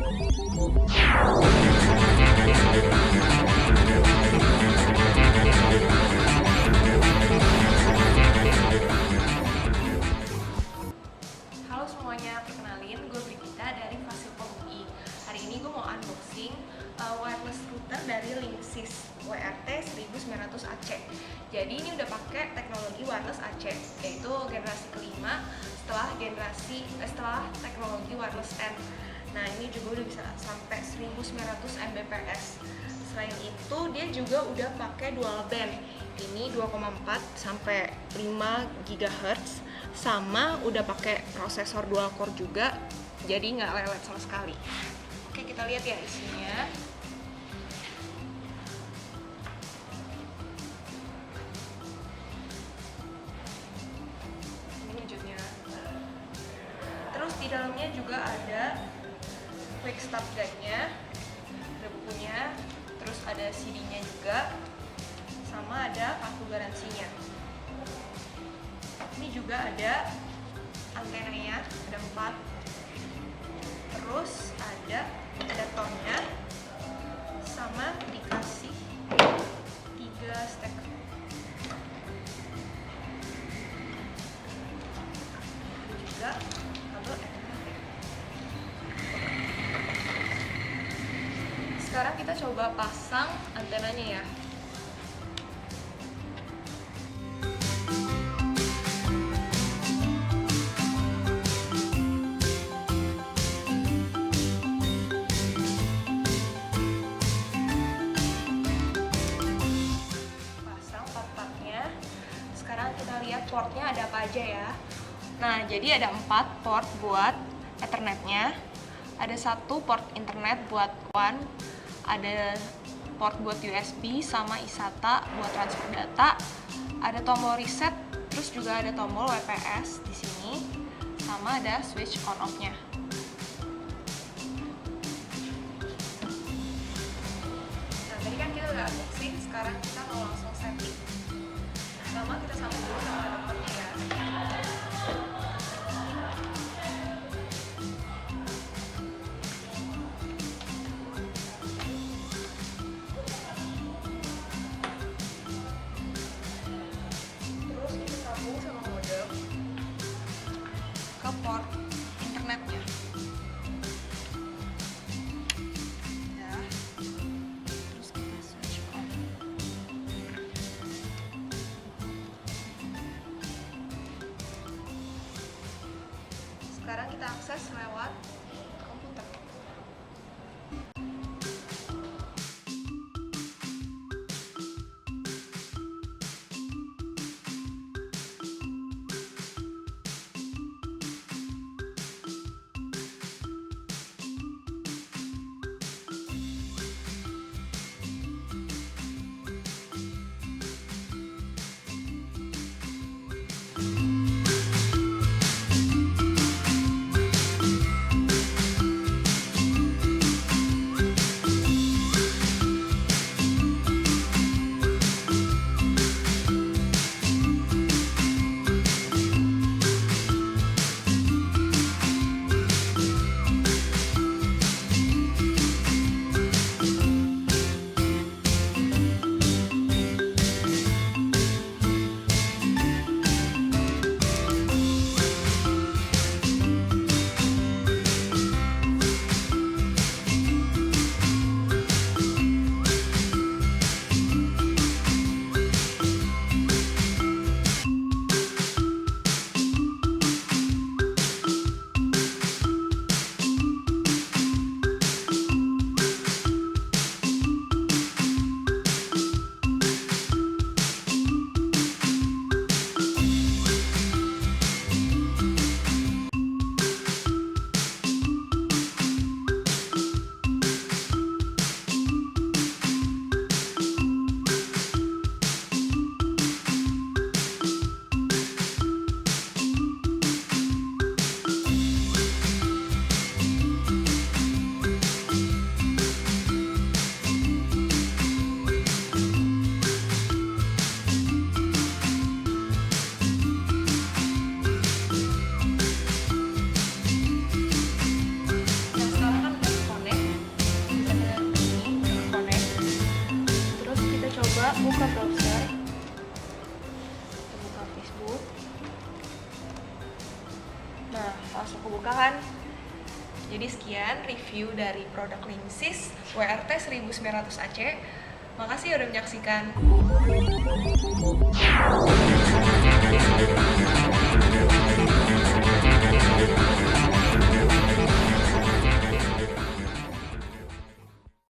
Halo semuanya, perkenalin gue Brigita dari Fasilkom UI. Hari ini gue mau unboxing wireless router dari Linksys WRT1900AC. Jadi ini udah pakai teknologi wireless AC, yaitu generasi kelima setelah teknologi wireless N. Nah ini juga udah bisa sampai 1900 Mbps. Selain itu dia juga udah pakai dual band. Ini 2,4 sampai 5 GHz, sama udah pakai prosesor dual core juga, jadi nggak lelet sama sekali. Oke, kita lihat ya isinya. Ini wujudnya. Terus di dalamnya juga ada quick start guide-nya, ada bukunya, terus ada CD-nya juga, sama ada kartu garansinya. Ini juga ada antenanya, ada 4, terus ada adaptornya, sama dikasih 3 steker. Juga kabel Ethernet. Sekarang kita coba pasang antenanya ya. Sekarang kita lihat portnya ada apa aja ya. Nah, jadi ada 4 port buat Ethernetnya, ada 1 port internet buat WAN, ada port buat USB sama eSATA buat transfer data, ada tombol reset, terus juga ada tombol WPS di sini, sama ada switch on off-nya. Nah, tadi kan kita udah unboxing, sekarang kita mau langsung setting. Pertama kita sambung dulu sama adaptornya ya. Terus kita sambung sama modem ke port internetnya. Ya. Terus kita switch on. Sekarang kita akses lewat komputer. buka browser, kita buka Facebook. Nah, langsung kebuka kan. Jadi sekian review dari produk Linksys WRT 1900 AC. Makasih udah menyaksikan.